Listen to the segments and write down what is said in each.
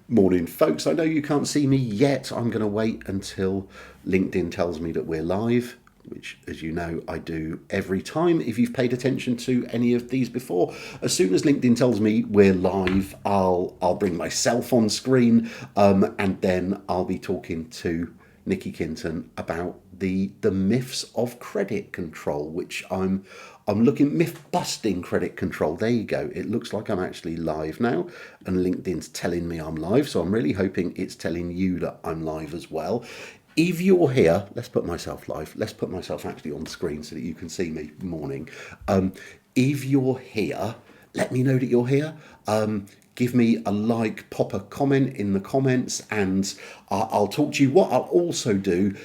Morning, folks. I know you can't see me yet. I'm going to wait until LinkedIn tells me that we're live, which, as you know, I do every time. If you've paid attention to any of these before, as soon as LinkedIn tells me we're live, I'll bring myself on screen, and then I'll be talking to Nicki Kinton about the myths of credit control, which I'm looking myth busting credit control. There you go. It looks like I'm actually live now, and LinkedIn's telling me I'm live. So I'm really hoping it's telling you that I'm live as well. If you're here, let's put myself live. Let's put myself actually on screen so that you can see me. Morning. If you're here, let me know that you're here. Give me a like, pop a comment in the comments, and I'll talk to you. What I'll also do,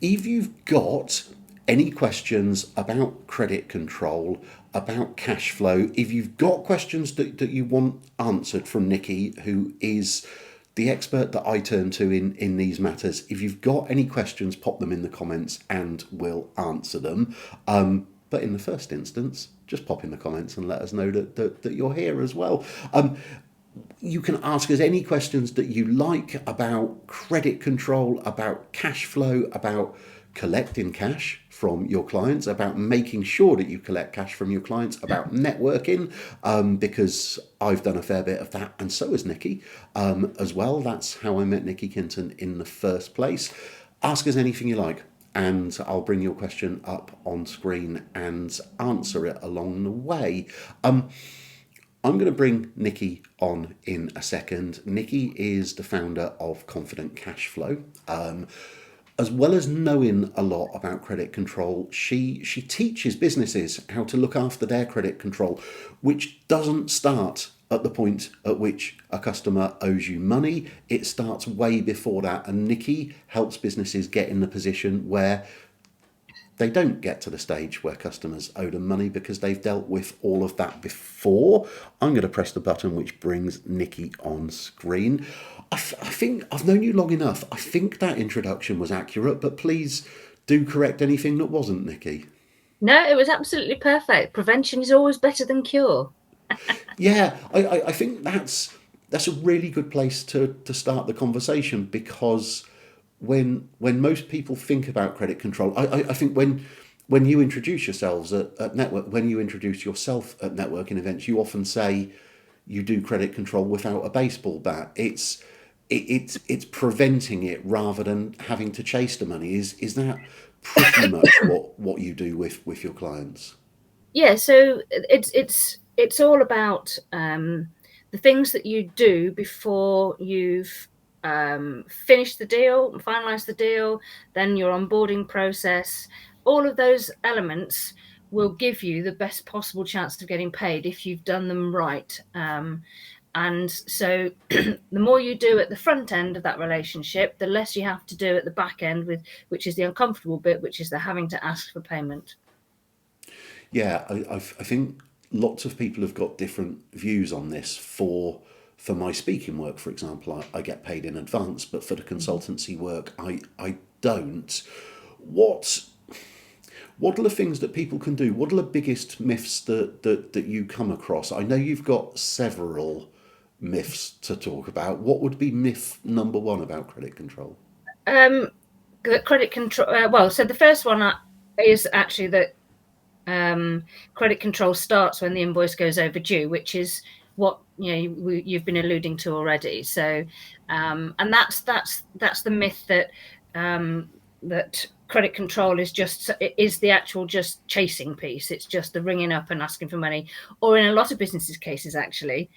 if you've got any questions about credit control, about cash flow, if you've got questions that you want answered from Nicki, who is the expert that I turn to in these matters, if you've got any questions, pop them in the comments and we'll answer them. But in the first instance, just pop in the comments and let us know that you're here as well. You can ask us any questions that you like about credit control, about cash flow, about collecting cash from your clients, about making sure that you collect cash from your clients, about networking, because I've done a fair bit of that, and so has Nicki as well. That's how I met Nicki Kinton in the first place. Ask us anything you like, and I'll bring your question up on screen and answer it along the way. I'm going to bring Nicki on in a second. Nicki is the founder of Confident Cash Flow. As well as knowing a lot about credit control, she teaches businesses how to look after their credit control, which doesn't start at the point at which a customer owes you money. It starts way before that, and Nicki helps businesses get in the position where they don't get to the stage where customers owe them money because they've dealt with all of that before. I'm going to press the button which brings Nicki on screen. I think I've known you long enough. I think that introduction was accurate, but please do correct anything that wasn't, Nicki. No, it was absolutely perfect. Prevention is always better than cure. Yeah, I think that's a really good place to start the conversation, because when most people think about credit control, I think when you introduce yourselves at network, when you introduce yourself at networking events, you often say you do credit control without a baseball bat. It's preventing it rather than having to chase the money. Is that pretty much what you do with your clients? Yeah, so it's all about the things that you do before you've finished the deal, finalised the deal, then your onboarding process. All of those elements will give you the best possible chance of getting paid if you've done them right. And so the more you do at the front end of that relationship, the less you have to do at the back end, with which is the uncomfortable bit, which is the having to ask for payment. Yeah, I think lots of people have got different views on this. For my speaking work, for example, I get paid in advance, but for the consultancy work, I don't. What what are the things that people can do? What are the biggest myths that you come across? I know you've got several myths to talk about. What would be myth number one about credit control? Um, credit control. Well, so the first one is actually that credit control starts when the invoice goes overdue, which is what you've been alluding to already. So, and that's the myth that that credit control is the actual just chasing piece. It's just the ringing up and asking for money, or in a lot of businesses' cases, actually,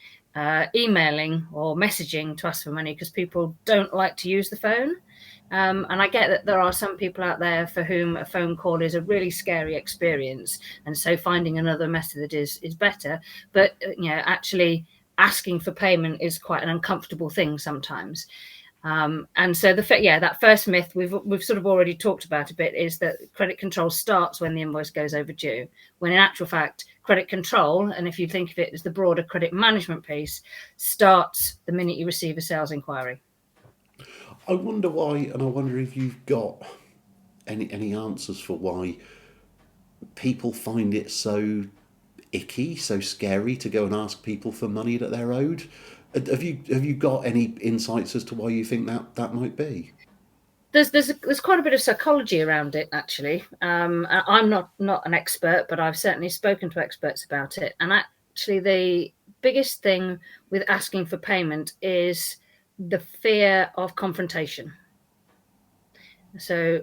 emailing or messaging to ask for money because people don't like to use the phone. And I get that there are some people out there for whom a phone call is a really scary experience, and so finding another method is better. But actually asking for payment is quite an uncomfortable thing sometimes. And so that first myth we've sort of already talked about a bit is that credit control starts when the invoice goes overdue, when in actual fact credit control, and if you think of it as the broader credit management piece, starts the minute you receive a sales inquiry. I wonder why, and I wonder if you've got any answers for why people find it so icky, so scary to go and ask people for money that they're owed. Have you got any insights as to why you think that might be? There's quite a bit of psychology around it, actually. I'm not an expert, but I've certainly spoken to experts about it. And actually, the biggest thing with asking for payment is the fear of confrontation. So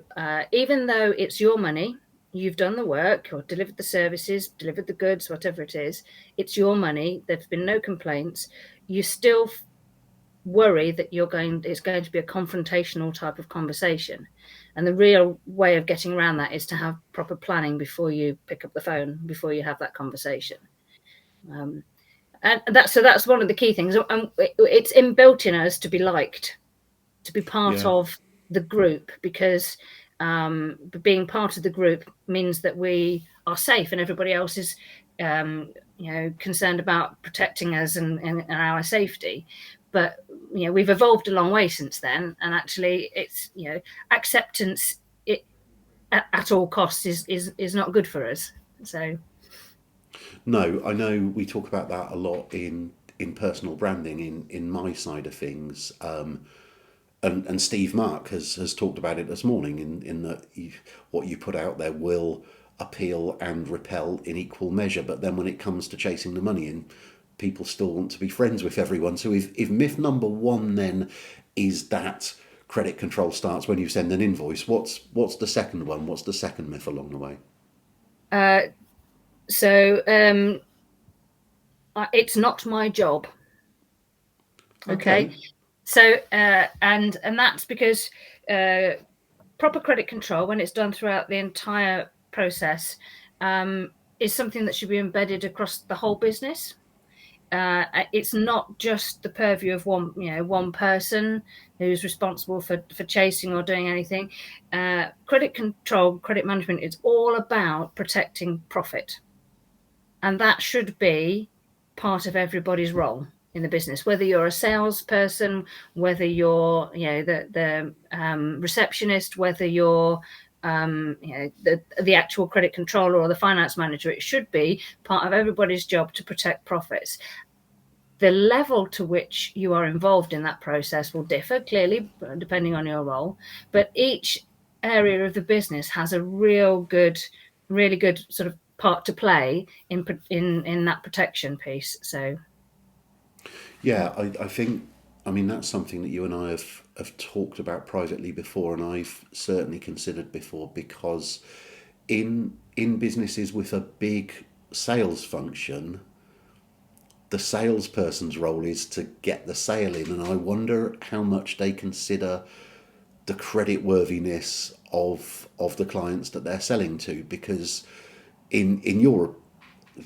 even though it's your money, you've done the work or delivered the services, delivered the goods, whatever it is, it's your money. There's been no complaints. You still worry that it's going to be a confrontational type of conversation. And the real way of getting around that is to have proper planning before you pick up the phone, before you have that conversation. And that's one of the key things. And it's inbuilt in us to be liked, to be part Yeah. of the group, because being part of the group means that we are safe and everybody else is concerned about protecting us and our safety. But we've evolved a long way since then, and actually it's acceptance at all costs is not good for us. So No, I know we talk about that a lot in personal branding in my side of things. And Steve Mark has talked about it this morning in that what you put out there will appeal and repel in equal measure. But then when it comes to chasing the money in, people still want to be friends with everyone. So if myth number one then is that credit control starts when you send an invoice, what's the second one? What's the second myth along the way? so it's not my job. Okay. Okay. So and that's because proper credit control, when it's done throughout the entire process, is something that should be embedded across the whole business. It's not just the purview of one person who's responsible for chasing or doing anything. Credit control, credit management, it's all about protecting profit, and that should be part of everybody's role in the business, whether you're a salesperson, whether you're the receptionist, whether you're the actual credit controller or the finance manager. It should be part of everybody's job to protect profits. The level to which you are involved in that process will differ, clearly, depending on your role, but each area of the business has a really good sort of part to play in that protection piece. So Yeah, I think, I mean, that's something that you and I have talked about privately before, and I've certainly considered before, because in businesses with a big sales function, the salesperson's role is to get the sale in, and I wonder how much they consider the credit worthiness of the clients that they're selling to, because in your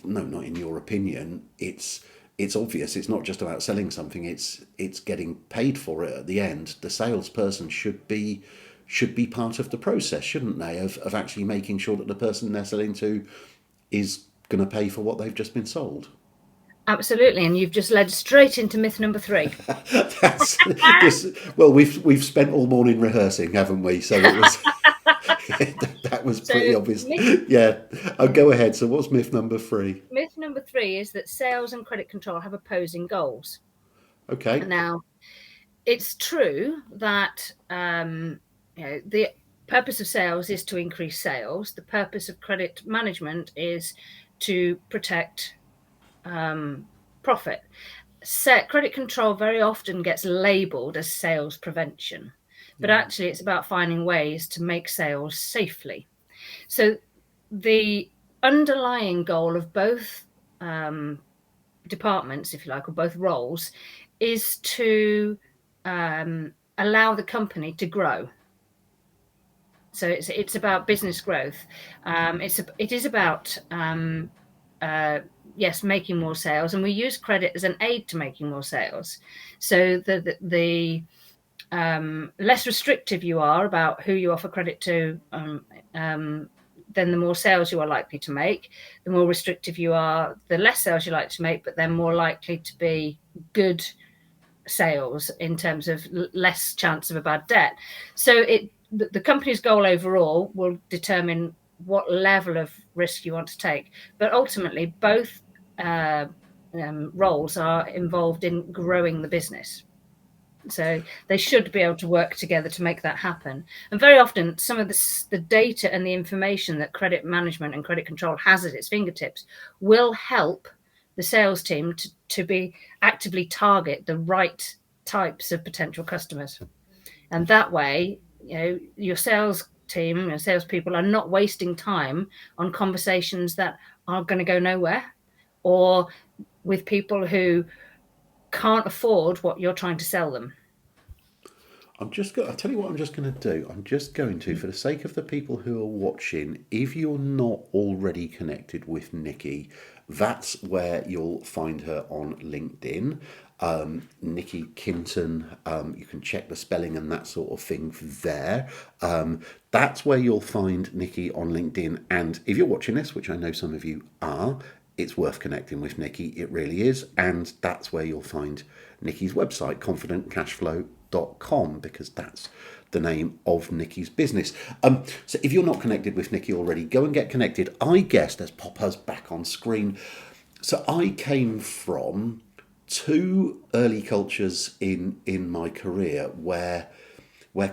no, not in your opinion, it's obvious. It's not just about selling something. It's getting paid for it at the end. The salesperson should be part of the process, shouldn't they? Of actually making sure that the person they're selling to is going to pay for what they've just been sold. absolutely, and you've just led straight into myth number 3. That's this. Well, we've spent all morning rehearsing, haven't we? So it was that was So pretty obvious. Yeah, I'll go ahead. So what's myth number three? myth number 3 is that sales and credit control have opposing goals. Okay. Now, it's true that the purpose of sales is to increase sales. The purpose of credit management is to protect profit. Credit control very often gets labelled as sales prevention, but actually it's about finding ways to make sales safely. So the underlying goal of both departments, if you like, or both roles, is to allow the company to grow. So it's about business growth. It is about yes, making more sales, and we use credit as an aid to making more sales. So the less restrictive you are about who you offer credit to, then the more sales you are likely to make. The more restrictive you are, the less sales you like to make, but then more likely to be good sales in terms of less chance of a bad debt. So the company's goal overall will determine what level of risk you want to take. But ultimately, both roles are involved in growing the business. So they should be able to work together to make that happen. And very often, some of the data and the information that credit management and credit control has at its fingertips will help the sales team to be actively target the right types of potential customers. And that way, your sales team, your salespeople are not wasting time on conversations that are going to go nowhere, or with people who can't afford what you're trying to sell them. I'll tell you what I'm just going to do. I'm just going to, for the sake of the people who are watching, if you're not already connected with Nicki, that's where you'll find her on LinkedIn. Nicki Kinton, you can check the spelling and that sort of thing there. That's where you'll find Nicki on LinkedIn. And if you're watching this, which I know some of you are, it's worth connecting with Nicki. It really is. And that's where you'll find Nicki's website, confidentcashflow.com, because that's the name of Nicki's business. So if you're not connected with Nicki already, go and get connected. I guess let's pop us back on screen. So I came from two early cultures in my career where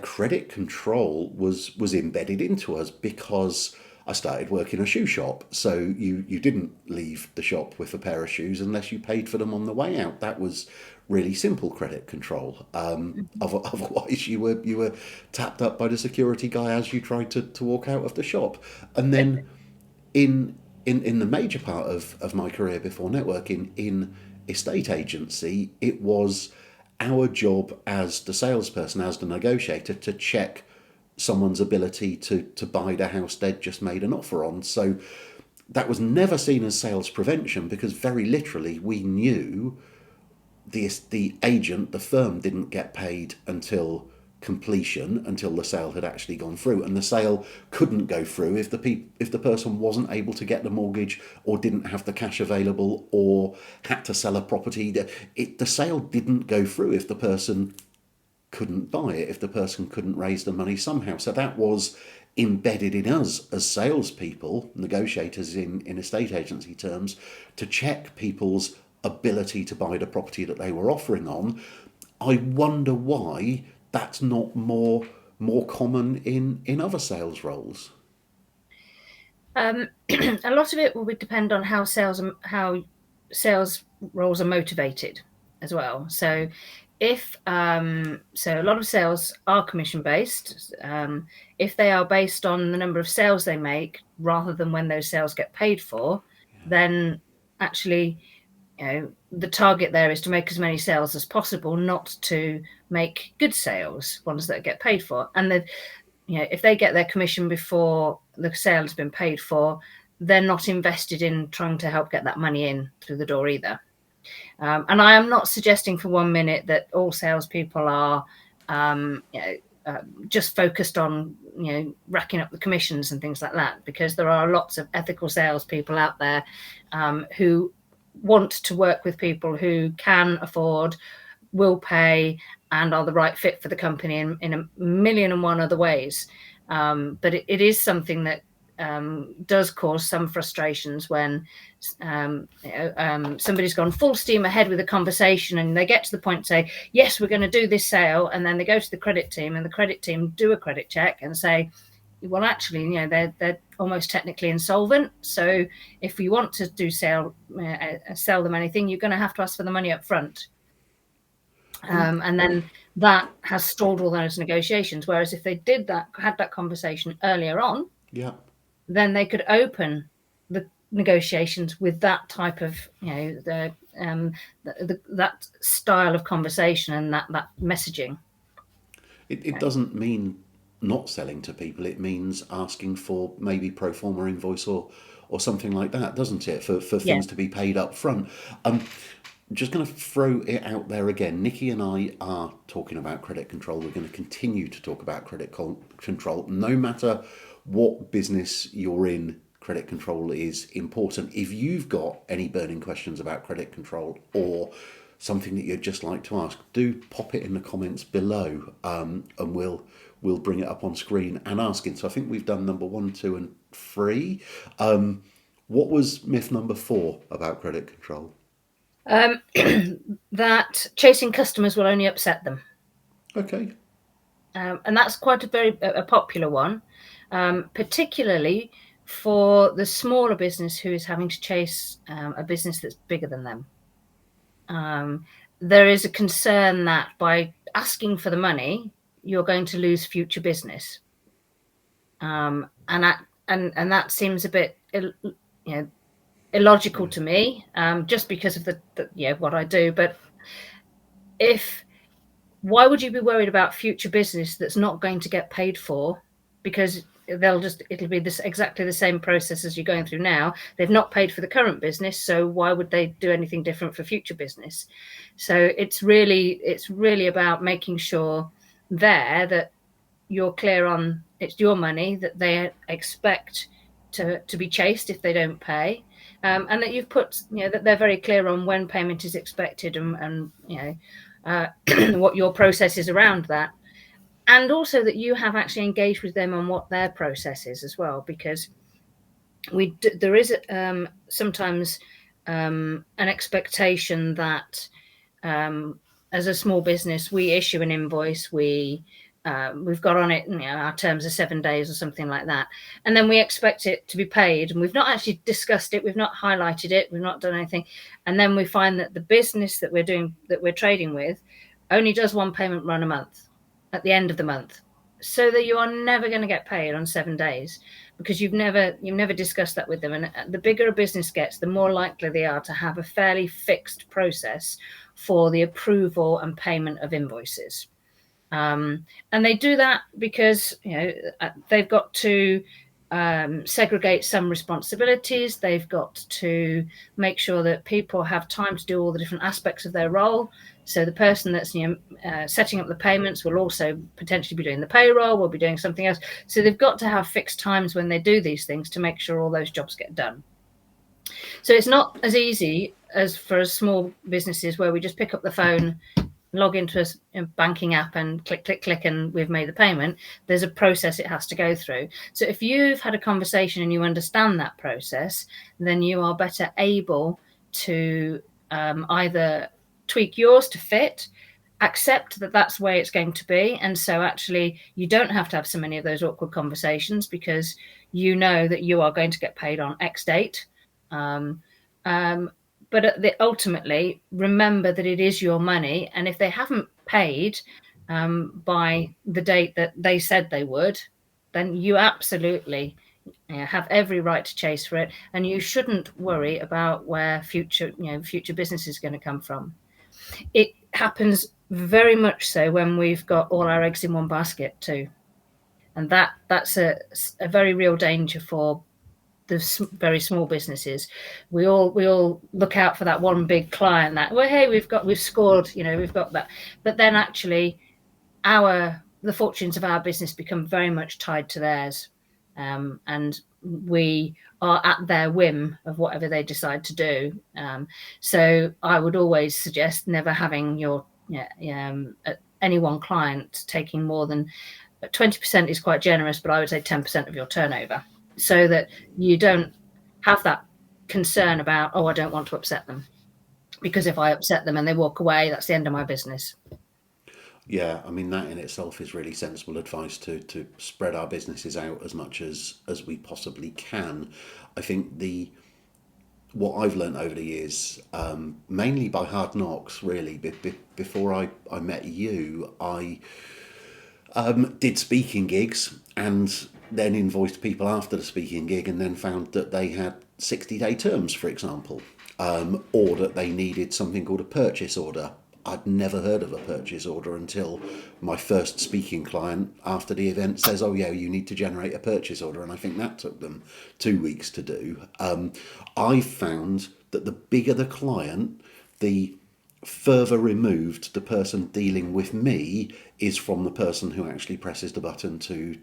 credit control was embedded into us, because I started working a shoe shop. So you didn't leave the shop with a pair of shoes unless you paid for them on the way out. That was really simple credit control. Otherwise, you were tapped up by the security guy as you tried to walk out of the shop. And then in the major part of my career before networking in estate agency, it was our job as the salesperson, as the negotiator, to check someone's ability to buy the house they'd just made an offer on. So that was never seen as sales prevention, because very literally we knew the agent, the firm, didn't get paid until completion, until the sale had actually gone through, and the sale couldn't go through if the person wasn't able to get the mortgage, or didn't have the cash available, or had to sell a property. The sale didn't go through if the person couldn't buy it, if the person couldn't raise the money somehow. So that was embedded in us as salespeople, negotiators in estate agency terms, to check people's ability to buy the property that they were offering on. I wonder why that's not more common in other sales roles. A lot of it will depend on how sales roles are motivated as well. So if so a lot of sales are commission based. If they are based on the number of sales they make rather than when those sales get paid for, then actually the target there is to make as many sales as possible, not to make good sales, ones that get paid for. And if they get their commission before the sale has been paid for, they're not invested in trying to help get that money in through the door either. And I am not suggesting for 1 minute that all salespeople are just focused on racking up the commissions and things like that, because there are lots of ethical salespeople out there who want to work with people who can afford, will pay, and are the right fit for the company in a million and one other ways. But it is something that does cause some frustrations when somebody's gone full steam ahead with a conversation, and they get to the point to say, yes, we're going to do this sale, and then they go to the credit team, and the credit team do a credit check and say, well, actually, they're almost technically insolvent. So if you want to sell them anything, you're going to have to ask for the money up front. And then that has stalled all those negotiations. Whereas if they had that conversation earlier on, then they could open the negotiations with that type of, that style of conversation and that messaging. It doesn't mean not selling to people. It means asking for maybe pro forma invoice or something like that, doesn't it? For things to be paid up front. I'm just going to throw it out there again. Nicki and I are talking about credit control. We're going to continue to talk about credit control. No matter what business you're in, credit control is important. If you've got any burning questions about credit control, or something that you'd just like to ask, do pop it in the comments below, and we'll bring it up on screen and ask it. So I think we've done number 1, 2, and 3. What was myth number 4 about credit control? Um, that chasing customers will only upset them. Okay. And that's quite a popular one, particularly for the smaller business who is having to chase a business that's bigger than them. There is a concern that by asking for the money, you're going to lose future business, and that seems a bit, illogical to me, just because of the what I do. But if why would you be worried about future business that's not going to get paid for? Because it'll be this exactly the same process as you're going through now. They've not paid for the current business, so why would they do anything different for future business? So it's really about making sure that you're clear on it's your money, that they expect to be chased if they don't pay, and that you've put that they're very clear on when payment is expected, and what your process is around that, and also that you have actually engaged with them on what their process is as well, because there is sometimes an expectation that as a small business we issue an invoice, we've got on it, our terms are 7 days or something like that, and then we expect it to be paid, and we've not actually discussed it, we've not highlighted it, we've not done anything, and then we find that the business that we're trading with only does one payment run a month at the end of the month, so that you are never going to get paid on 7 days, because you've never discussed that with them. And the bigger a business gets, the more likely they are to have a fairly fixed process for the approval and payment of invoices. And they do that because they've got to segregate some responsibilities. They've got to make sure that people have time to do all the different aspects of their role. So the person that's setting up the payments will also potentially be doing the payroll, will be doing something else. So they've got to have fixed times when they do these things to make sure all those jobs get done. So it's not as easy as for small businesses where we just pick up the phone, log into a banking app and click, click, click, and we've made the payment. There's a process it has to go through. So if you've had a conversation and you understand that process, then you are better able to either tweak yours to fit, accept that that's the way it's going to be. And so actually you don't have to have so many of those awkward conversations, because you know that you are going to get paid on X date. But ultimately, remember that it is your money, and if they haven't paid by the date that they said they would, then you absolutely have every right to chase for it, and you shouldn't worry about where future business is going to come from. It happens very much so when we've got all our eggs in one basket too, and that's a very real danger for the very small businesses. We all look out for that one big client that, well, hey, we've scored, we've got that, but then actually the fortunes of our business become very much tied to theirs, and we are at their whim of whatever they decide to do. So I would always suggest never having any one client taking more than 20% is quite generous, but I would say 10% of your turnover, so that you don't have that concern about, I don't want to upset them, because if I upset them and they walk away, that's the end of my business. Yeah, I mean, that in itself is really sensible advice to spread our businesses out as much as we possibly can. I think what I've learned over the years, mainly by hard knocks, really. Before I met you, I did speaking gigs and then invoiced people after the speaking gig, and then found that they had 60-day terms, for example, or that they needed something called a purchase order. I'd never heard of a purchase order until my first speaking client after the event says, oh yeah, you need to generate a purchase order. And I think that took them 2 weeks to do. I found that the bigger the client, the further removed the person dealing with me is from the person who actually presses the button to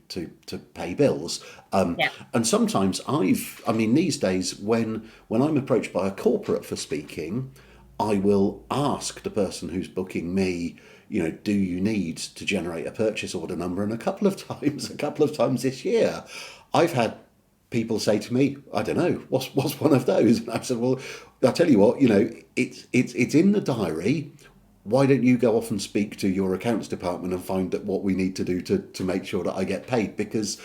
pay bills. Yeah. And sometimes these days when I'm approached by a corporate for speaking, I will ask the person who's booking me, do you need to generate a purchase order number? And a couple of times this year, I've had people say to me, I don't know, what's one of those? And I said, well, I'll tell you what, it's in the diary. Why don't you go off and speak to your accounts department and find out what we need to do to make sure that I get paid? Because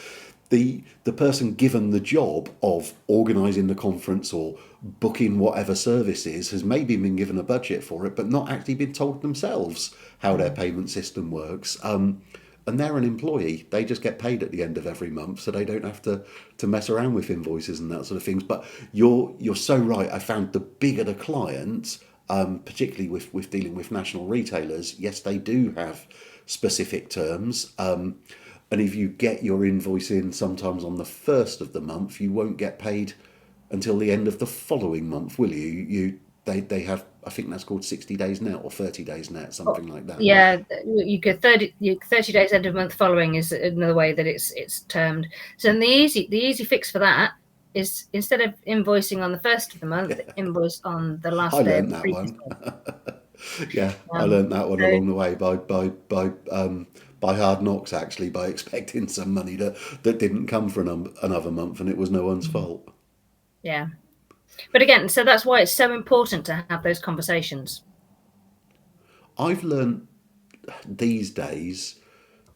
the person given the job of organising the conference or booking whatever services has maybe been given a budget for it, but not actually been told themselves how their payment system works. And they're an employee; they just get paid at the end of every month, so they don't have to mess around with invoices and that sort of things. But you're so right. I found the bigger the client, particularly with dealing with national retailers, yes, they do have specific terms. And if you get your invoice in sometimes on the first of the month, you won't get paid until the end of the following month, will you? They have, I think that's called 60 days net or 30 days net, something like that. Yeah, you get 30 days end of month following is another way that it's termed. So the easy fix for that is, instead of invoicing on the first of the month, invoice on the last I day learned of the that previous one. month. Yeah, I learned that one along the way by hard knocks, actually, by expecting some money that didn't come for another month, and it was no one's fault. Yeah. But again, so that's why it's so important to have those conversations. I've learned these days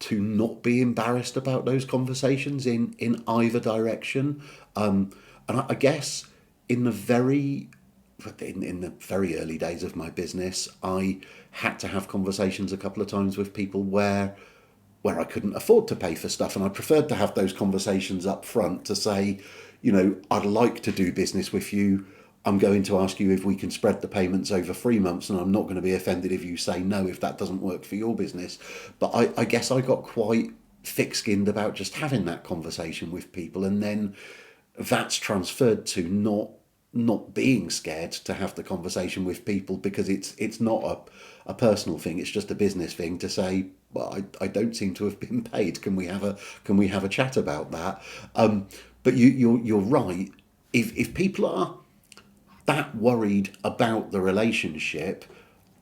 to not be embarrassed about those conversations in either direction. And I guess in the very in the very early days of my business, I had to have conversations a couple of times with people where I couldn't afford to pay for stuff, and I preferred to have those conversations up front to say, I'd like to do business with you. I'm going to ask you if we can spread the payments over 3 months, and I'm not going to be offended if you say no if that doesn't work for your business. But I guess I got quite thick-skinned about just having that conversation with people, and then that's transferred to not being scared to have the conversation with people, because it's not a personal thing. It's just a business thing to say, well, I don't seem to have been paid. Can we have a chat about that? But you're right. If people are that worried about the relationship,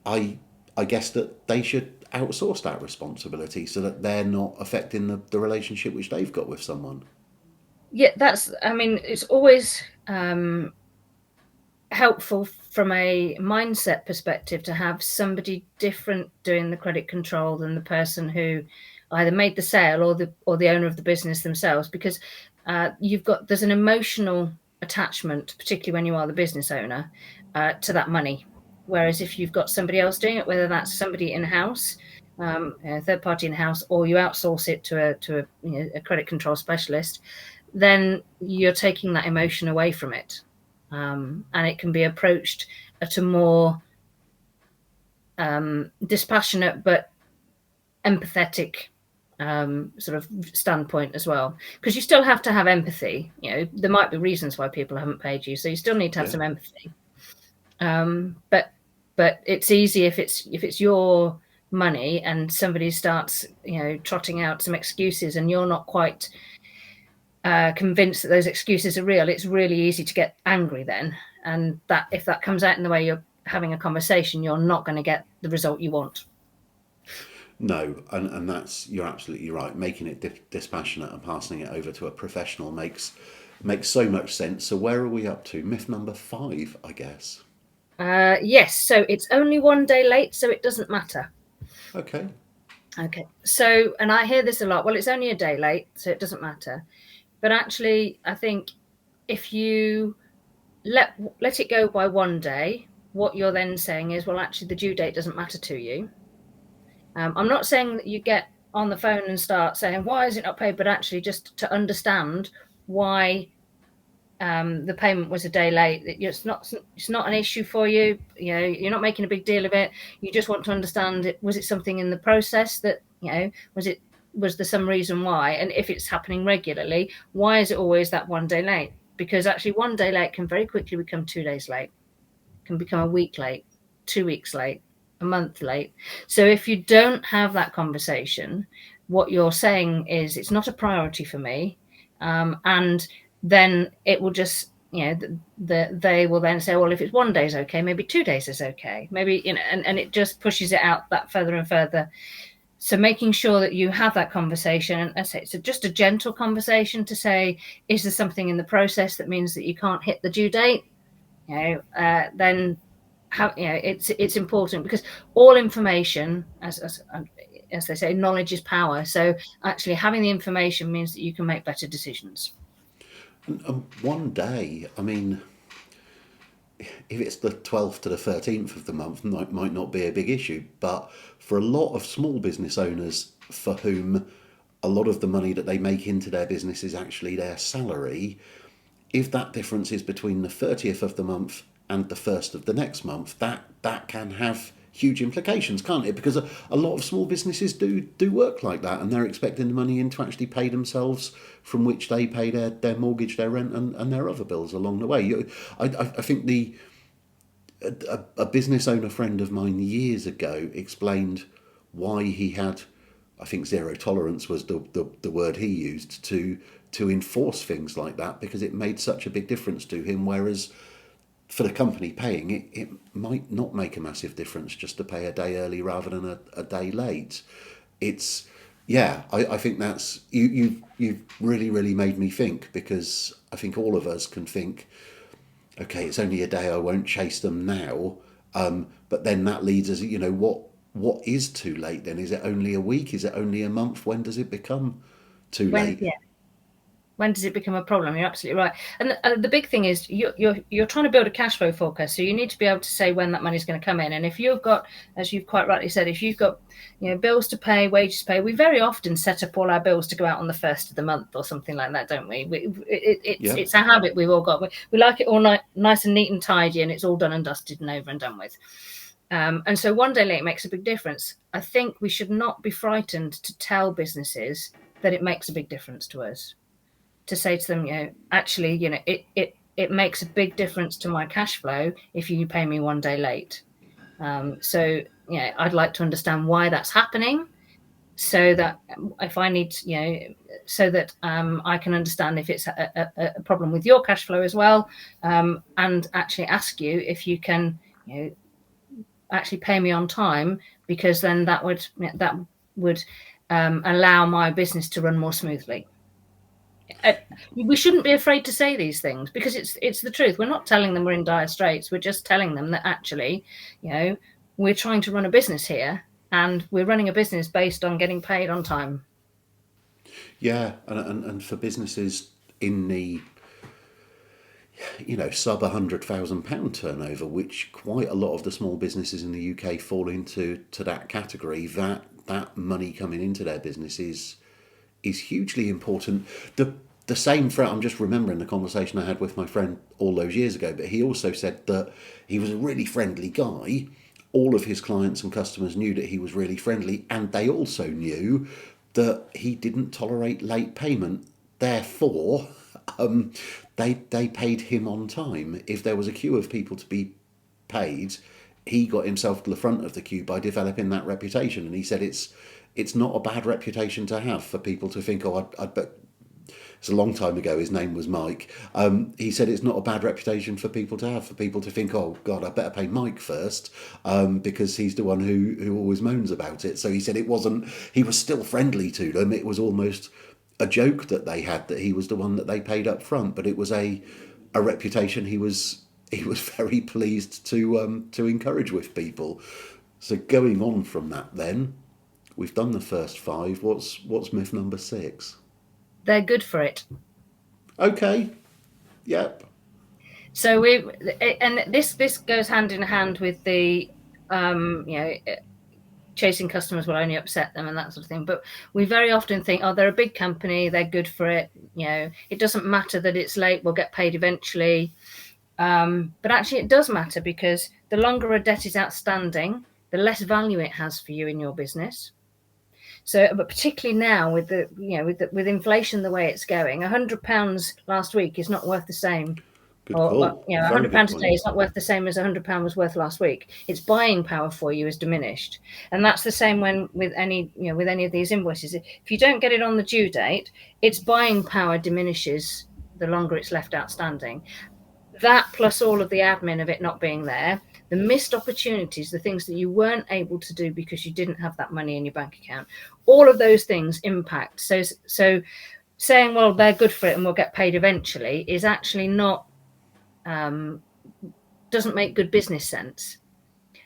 I guess that they should outsource that responsibility so that they're not affecting the relationship which they've got with someone. Yeah, it's always helpful from a mindset perspective to have somebody different doing the credit control than the person who either made the sale or the owner of the business themselves, because there's an emotional attachment, particularly when you are the business owner, to that money. Whereas if you've got somebody else doing it, whether that's somebody in-house, a third party in-house, or you outsource it to a credit control specialist, then you're taking that emotion away from it. And it can be approached at a more dispassionate but empathetic sort of standpoint as well, because you still have to have empathy. There might be reasons why people haven't paid you, so you still need to have some empathy. But it's easy if it's your money and somebody starts trotting out some excuses and you're not quite convinced that those excuses are real. It's really easy to get angry then, and that if that comes out in the way you're having a conversation, you're not going to get the result you want. No, and you're absolutely right. Making it dispassionate and passing it over to a professional makes so much sense. So where are we up to? Myth number 5, I guess. Yes, so it's only one day late, so it doesn't matter. Okay. So, and I hear this a lot. Well, it's only a day late, so it doesn't matter. But actually, I think if you let it go by one day, what you're then saying is, well, actually, the due date doesn't matter to you. I'm not saying that you get on the phone and start saying, why is it not paid? But actually, just to understand why the payment was a day late. It's not an issue for you. You're not making a big deal of it. You just want to understand it. Was it something in the process that was there some reason why? And if it's happening regularly, why is it always that one day late? Because actually, one day late can very quickly become 2 days late, can become a week late, 2 weeks late, a month late. So if you don't have that conversation, what you're saying is it's not a priority for me, and then it will just they will then say, well, if it's 1 day is okay, maybe 2 days is okay, maybe and it just pushes it out that further and further. So making sure that you have that conversation, and I say it's just a gentle conversation to say, is there something in the process that means that you can't hit the due date? then it's important, because all information, as they say, knowledge is power. So actually having the information means that you can make better decisions. And one day, I mean, if it's the 12th to the 13th of the month, might not be a big issue. But for a lot of small business owners for whom a lot of the money that they make into their business is actually their salary, if that difference is between the 30th of the month and the 1st of the next month, that can have huge implications, can't it? Because a lot of small businesses do work like that, and they're expecting the money in to actually pay themselves, from which they pay their mortgage, their rent, and their other bills along the way. I think a business owner friend of mine years ago explained why he had, I think zero tolerance was the word he used to enforce things like that, because it made such a big difference to him. Whereas for the company paying it, it might not make a massive difference just to pay a day early rather than a day late. It's, yeah, I think that's, you've really made me think, because I think all of us can think, okay, it's only a day, I won't chase them now. But then that leads us, what is too late then? Is it only a week? Is it only a month? When does it become too late? When does it become a problem? You're absolutely right. And the big thing is you're trying to build a cash flow forecast, so you need to be able to say when that money is going to come in. And if you've got, as you've quite rightly said, if you've got bills to pay, wages to pay, we very often set up all our bills to go out on the 1st of the month or something like that, don't we? It's a habit we've all got. We like it all nice and neat and tidy, and it's all done and dusted and over and done with. And so one day late makes a big difference. I think we should not be frightened to tell businesses that it makes a big difference to us. To say to them, actually, it makes a big difference to my cash flow if you pay me one day late. So I'd like to understand why that's happening, so that if I need, so that I can understand if it's a problem with your cash flow as well, and actually ask you if you can, actually pay me on time, because then that would allow my business to run more smoothly. We shouldn't be afraid to say these things, because it's the truth. We're not telling them we're in dire straits. We're just telling them that actually, we're trying to run a business here, and we're running a business based on getting paid on time. Yeah, and for businesses in the sub £100,000 turnover, which quite a lot of the small businesses in the UK fall into that category, that money coming into their business is hugely important. The same friend, I'm just remembering the conversation I had with my friend all those years ago, but he also said that he was a really friendly guy. All of his clients and customers knew that he was really friendly, and they also knew that he didn't tolerate late payment. Therefore, they paid him on time. If there was a queue of people to be paid, he got himself to the front of the queue by developing that reputation. And he said it's not a bad reputation to have, for people to think, oh, I'd bet. It's a long time ago. His name was Mike. He said it's not a bad reputation for people to have, for people to think, oh God, I better pay Mike first, because he's the one who always moans about it. So he said it wasn't. He was still friendly to them. It was almost a joke that they had, that he was the one that they paid up front, but it was a reputation he was very pleased to encourage with people. So going on from that, then we've done the first 5. What's myth number 6? They're good for it. Okay. Yep. So this goes hand in hand with the chasing customers will only upset them and that sort of thing. But we very often think, oh, they're a big company, they're good for it. It doesn't matter that it's late, we'll get paid eventually. But actually it does matter, because the longer a debt is outstanding, the less value it has for you in your business. So, but particularly now with with inflation the way it's going, £100 last week is not worth the same. Good call. £100 a day is not worth the same as £100 was worth last week. Its buying power for you is diminished, and that's the same with any of these invoices. If you don't get it on the due date, its buying power diminishes the longer it's left outstanding. That, plus all of the admin of it not being there, the missed opportunities, the things that you weren't able to do because you didn't have that money in your bank account, all of those things impact. So saying, well, they're good for it and we'll get paid eventually, is actually not doesn't make good business sense.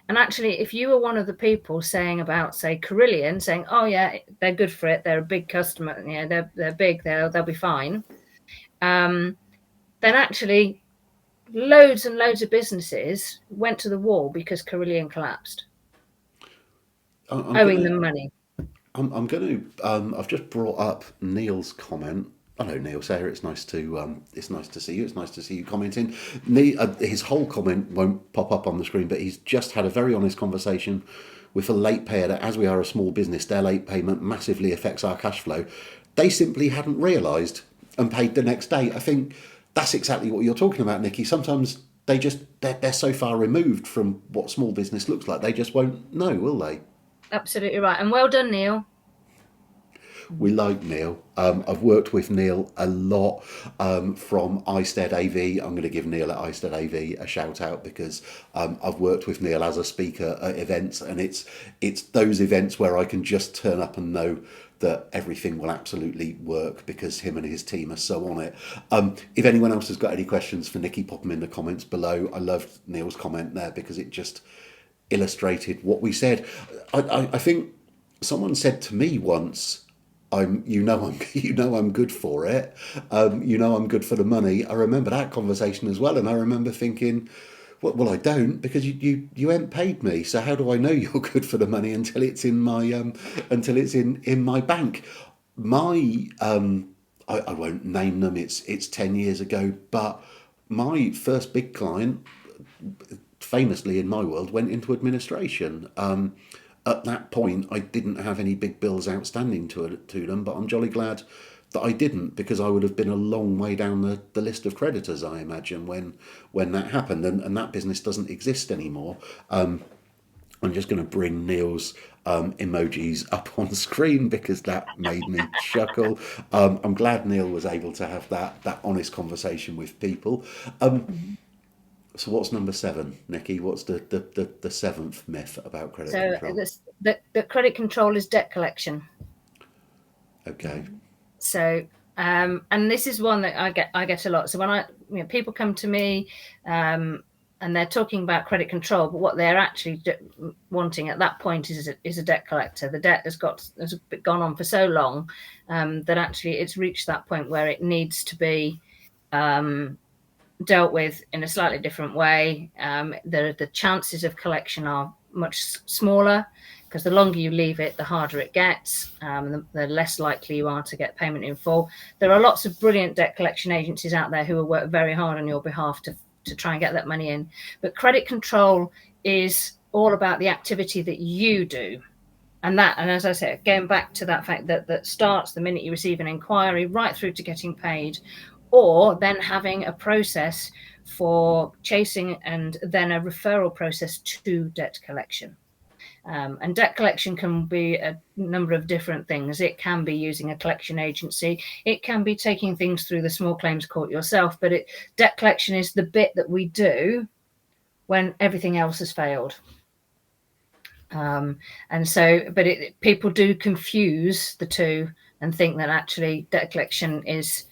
And actually, if you were one of the people saying about, say, Carillion, saying, "Oh yeah, they're good for it. They're a big customer. They're big. They'll be fine," then actually, loads and loads of businesses went to the wall because Carillion collapsed, owing them money. I'm going to. I've just brought up Neil's comment. Hello, Neil. Sarah, it's nice to see you. It's nice to see you commenting. His whole comment won't pop up on the screen, but he's just had a very honest conversation with a late payer that, as we are a small business, their late payment massively affects our cash flow. They simply hadn't realised and paid the next day. I think that's exactly what you're talking about, Nicki. Sometimes they're so far removed from what small business looks like, they just won't know, will they? Absolutely right. And well done, Neil. We like Neil. I've worked with Neil a lot from iStead AV. I'm going to give Neil at iStead AV a shout out because I've worked with Neil as a speaker at events, and it's those events where I can just turn up and know that everything will absolutely work because him and his team are so on it. If anyone else has got any questions for Nicki, pop them in the comments below. I loved Neil's comment there because it just illustrated what we said. I think someone said to me once, I'm I'm good for it. I'm good for the money. I remember that conversation as well, and I remember thinking, well, I don't, because you ain't paid me. So how do I know you're good for the money until it's in my in my bank? My I won't name them. It's 10 years ago, but my first big client, famously in my world, went into administration. At that point, I didn't have any big bills outstanding to them, but I'm jolly glad that I didn't, because I would have been a long way down the list of creditors, I imagine, when that happened. And that business doesn't exist anymore. I'm just going to bring Neil's emojis up on screen because that made me chuckle. I'm glad Neil was able to have that honest conversation with people. So what's number 7, Nicki? What's the seventh myth about credit control? The credit control is debt collection. Okay. So, and this is one that I get a lot. So when people come to me, and they're talking about credit control, but what they're actually wanting at that point is a debt collector. The debt has gone on for so long that actually it's reached that point where it needs to be dealt with in a slightly different way. The chances of collection are much smaller because the longer you leave it, the harder it gets, the less likely you are to get payment in full. There are lots of brilliant debt collection agencies out there who will work very hard on your behalf to try and get that money in. But credit control is all about the activity that you do. And as I said, going back to that fact that starts the minute you receive an inquiry right through to getting paid, or then having a process for chasing and then a referral process to debt collection. And debt collection can be a number of different things. It can be using a collection agency. It can be taking things through the small claims court yourself. But debt collection is the bit that we do when everything else has failed. People do confuse the two and think that actually debt collection is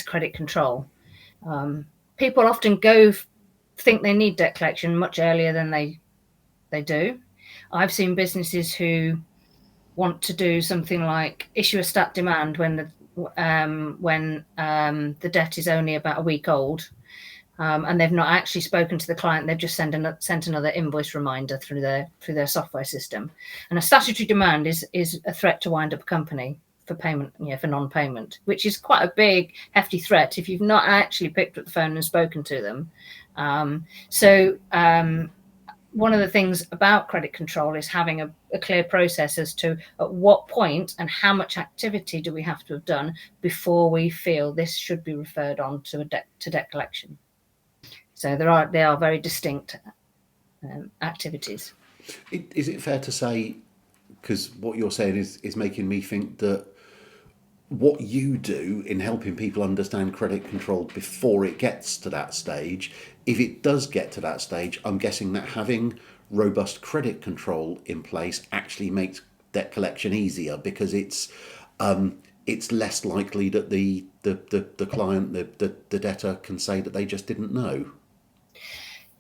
credit control. People often think they need debt collection much earlier than they do. I've seen businesses who want to do something like issue a stat demand when the debt is only about a week old, and they've not actually spoken to the client. They've just sent another invoice reminder through their software system. And a statutory demand is a threat to wind up a company for payment, for non-payment, which is quite a big, hefty threat if you've not actually picked up the phone and spoken to them. One of the things about credit control is having a clear process as to at what point and how much activity do we have to have done before we feel this should be referred on to debt collection. So they are very distinct activities. Is it fair to say, because what you're saying is making me think that what you do in helping people understand credit control before it gets to that stage, if it does get to that stage, I'm guessing that having robust credit control in place actually makes debt collection easier, because it's less likely that the client, the debtor, can say that they just didn't know.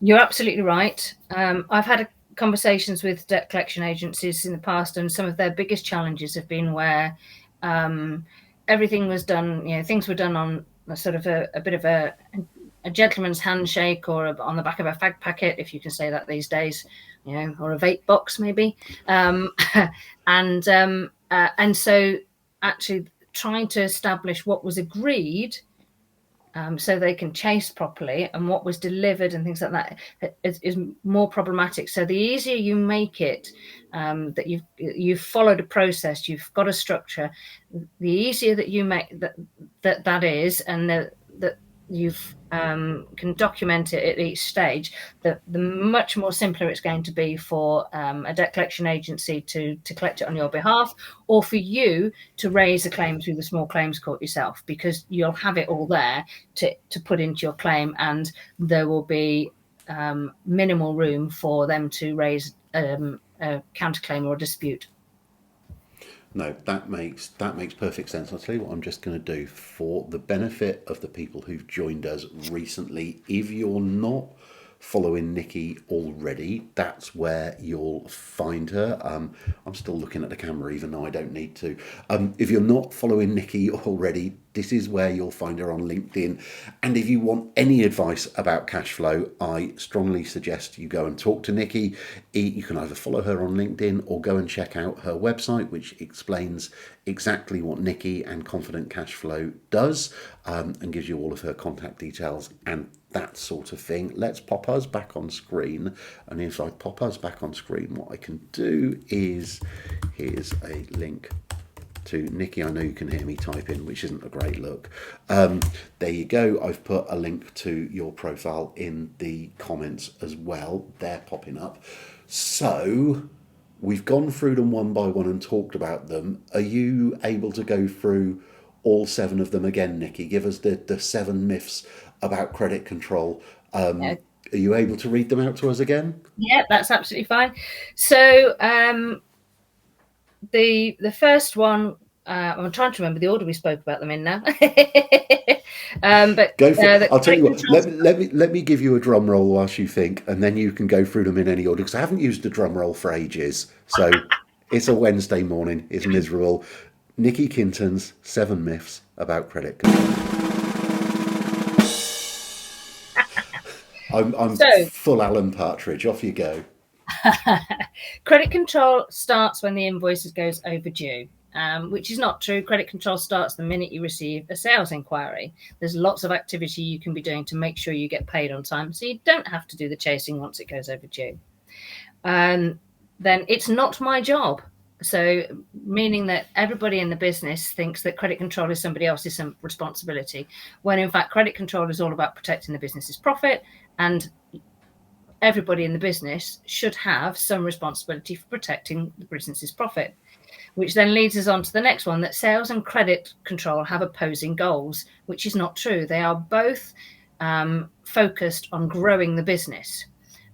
You're absolutely right. I've had conversations with debt collection agencies in the past, and some of their biggest challenges have been where everything was done, things were done on a sort of a bit of a gentleman's handshake, or on the back of a fag packet, if you can say that these days, or a vape box maybe. And so actually trying to establish what was agreed, so they can chase properly, and what was delivered and things like that is more problematic. So the easier you make it, that you've followed a process, you've got a structure, the easier that you make that is, and that you've can document it at each stage, the much more simpler it's going to be for a debt collection agency to collect it on your behalf, or for you to raise a claim through the small claims court yourself, because you'll have it all there to put into your claim, and there will be minimal room for them to raise a counterclaim or a dispute. No, that makes perfect sense. I'll tell you what I'm just going to do for the benefit of the people who've joined us recently. If you're not following Nicki already, that's where you'll find her. I'm still looking at the camera, even though I don't need to. If you're not following Nicki already, this is where you'll find her on LinkedIn. And if you want any advice about cash flow, I strongly suggest you go and talk to Nicki. You can either follow her on LinkedIn or go and check out her website, which explains exactly what Nicki and Confident Cash Flow does, and gives you all of her contact details and that sort of thing. Let's pop us back on screen. And if I pop us back on screen, what I can do is, here's a link to Nicki. I know you can hear me typing, which isn't a great look. There you go. I've put a link to your profile in the comments as well. They're popping up. So we've gone through them one by one and talked about them. Are you able to go through all 7 of them again, Nicki? Give us the 7 myths about credit control. Are you able to read them out to us again? Yeah, that's absolutely fine. So the first one, I'm trying to remember the order we spoke about them in now. But go for I'll tell you what. Let me give you a drum roll whilst you think, and then you can go through them in any order. Because I haven't used a drum roll for ages, so it's a Wednesday morning. It's miserable. Nicki Kinton's 7 myths about credit control. I'm full Alan Partridge. Off you go. Credit control starts when the invoice goes overdue, which is not true. Credit control starts the minute you receive a sales inquiry. There's lots of activity you can be doing to make sure you get paid on time, so you don't have to do the chasing once it goes overdue. Then it's not my job. So meaning that everybody in the business thinks that credit control is somebody else's responsibility, when in fact credit control is all about protecting the business's profit, and everybody in the business should have some responsibility for protecting the business's profit. Which then leads us on to the next one, that sales and credit control have opposing goals, which is not true. They are both focused on growing the business.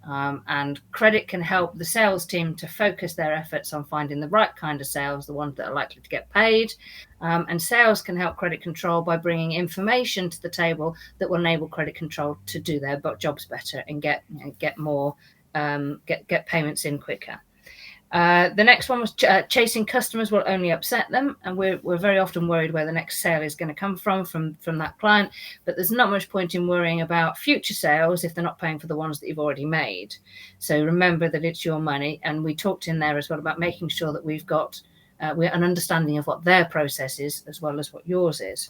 And credit can help the sales team to focus their efforts on finding the right kind of sales, the ones that are likely to get paid. And sales can help credit control by bringing information to the table that will enable credit control to do their jobs better and get more, get payments in quicker. The next one was chasing customers will only upset them, and we're very often worried where the next sale is going to come from that client, but there's not much point in worrying about future sales if they're not paying for the ones that you've already made. So remember that it's your money, and we talked in there as well about making sure that we've got an understanding of what their process is as well as what yours is.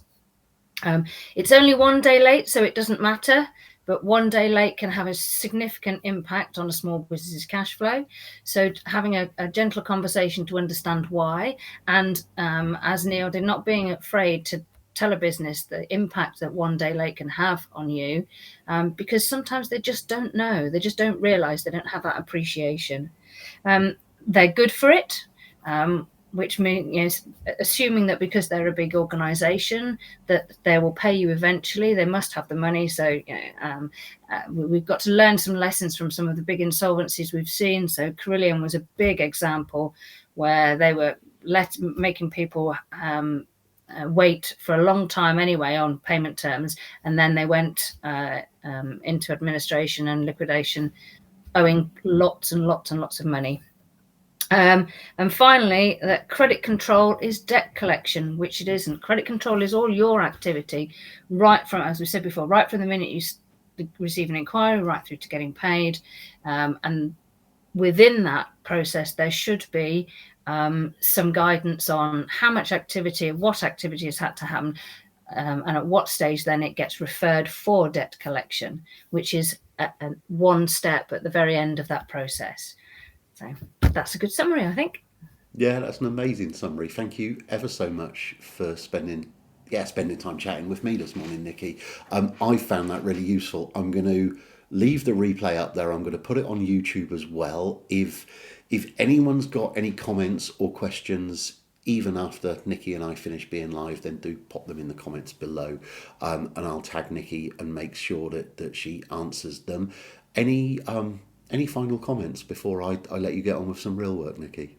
It's only 1 day late, so it doesn't matter. But 1 day late can have a significant impact on a small business's cash flow. So having a gentle conversation to understand why, and as Neil did, not being afraid to tell a business the impact that 1 day late can have on you, because sometimes they just don't know. They just don't realise, they don't have that appreciation. They're good for it. Which means, assuming that because they're a big organisation, that they will pay you eventually. They must have the money. So we've got to learn some lessons from some of the big insolvencies we've seen. So Carillion was a big example where they were making people wait for a long time anyway on payment terms, and then they went into administration and liquidation, owing lots and lots and lots of money. And finally, that credit control is debt collection, which it isn't. Credit control is all your activity, right from, as we said before, right from the minute you receive an inquiry, right through to getting paid. And within that process, there should be some guidance on how much activity, what activity has had to happen, and at what stage then it gets referred for debt collection, which is one step at the very end of that process. So that's a good summary, I think. Yeah, that's an amazing summary. Thank you ever so much for spending time chatting with me this morning, Nicki. I found that really useful. I'm going to leave the replay up there. I'm going to put it on YouTube as well. If anyone's got any comments or questions, even after Nicki and I finish being live, then do pop them in the comments below, and I'll tag Nicki and make sure that she answers them. Any final comments before I let you get on with some real work, Nicki?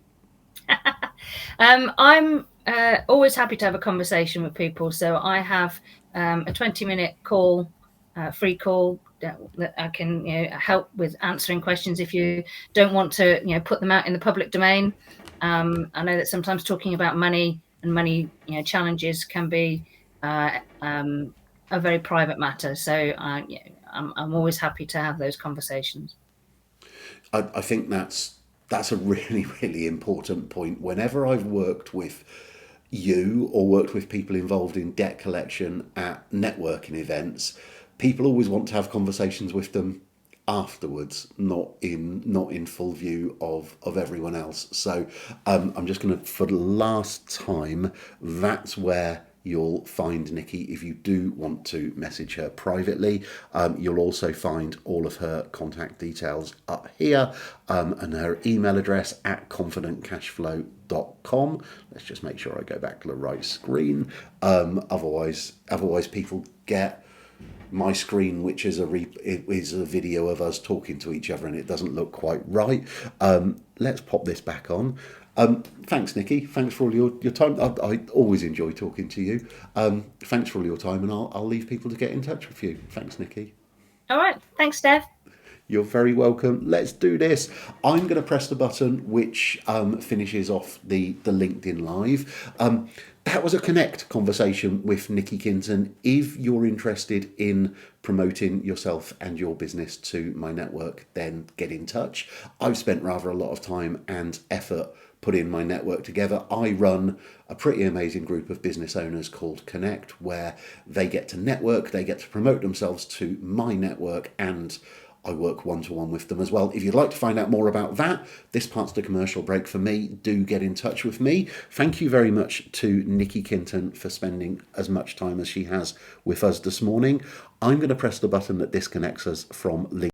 I'm always happy to have a conversation with people. So I have a 20-minute call, free call, that I can help with answering questions if you don't want to put them out in the public domain. I know that sometimes talking about money and money challenges can be a very private matter. So I'm always happy to have those conversations. I think that's a really, really important point. Whenever I've worked with you or worked with people involved in debt collection at networking events, people always want to have conversations with them afterwards, not in full view of everyone else. So I'm just going to, for the last time, that's where you'll find Nicki if you do want to message her privately. You'll also find all of her contact details up here, and her email address at confidentcashflow.com. Let's just make sure I go back to the right screen. Otherwise people get my screen, which is a video of us talking to each other, and it doesn't look quite right. Let's pop this back on. Thanks, Nicki. Thanks for all your time. I always enjoy talking to you. Thanks for all your time, and I'll leave people to get in touch with you. Thanks, Nicki. All right. Thanks, Steph. You're very welcome. Let's do this. I'm going to press the button which finishes off the LinkedIn Live. That was a Connect conversation with Nicki Kinton. If you're interested in promoting yourself and your business to my network, then get in touch. I've spent rather a lot of time and effort putting my network together. I run a pretty amazing group of business owners called Connect, where they get to network, they get to promote themselves to my network, and I work one-to-one with them as well. If you'd like to find out more about that, this part's the commercial break for me. Do get in touch with me. Thank you very much to Nicki Kinton for spending as much time as she has with us this morning. I'm going to press the button that disconnects us from LinkedIn.